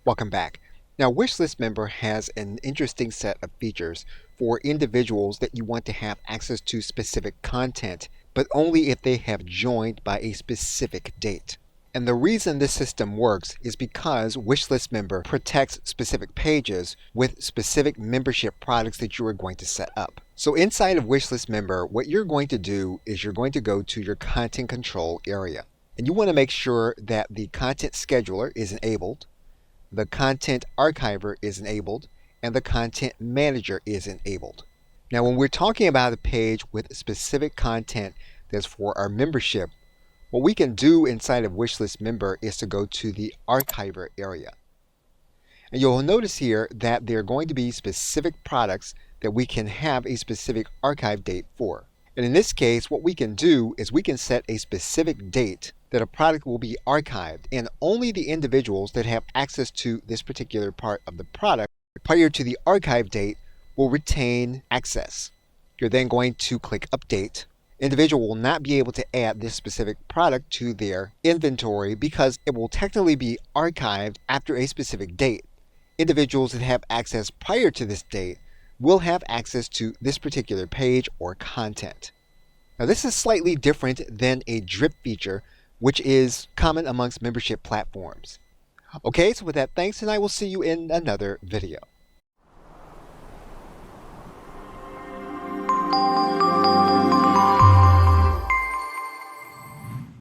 Welcome back. Now, Wishlist Member has an interesting set of features for individuals that you want to have access to specific content, but only if they have joined by a specific date. And the reason this system works is because Wishlist Member protects specific pages with specific membership products that you are going to set up. So inside of Wishlist Member, what you're going to do is you're going to go to your content control area. And you want to make sure that the content scheduler is enabled, the content archiver is enabled, and the content manager is enabled. Now, when we're talking about a page with specific content that's for our membership, what we can do inside of Wishlist Member is to go to the archiver area. And you'll notice here that there are going to be specific products that we can have a specific archive date for. And in this case, what we can do is we can set a specific date that a product will be archived, and only the individuals that have access to this particular part of the product prior to the archive date will retain access. You're then going to click Update. Individual will not be able to add this specific product to their inventory because it will technically be archived after a specific date. Individuals that have access prior to this date will have access to this particular page or content. Now, this is slightly different than a drip feature, which is common amongst membership platforms. Okay, so with that, thanks, and I will see you in another video.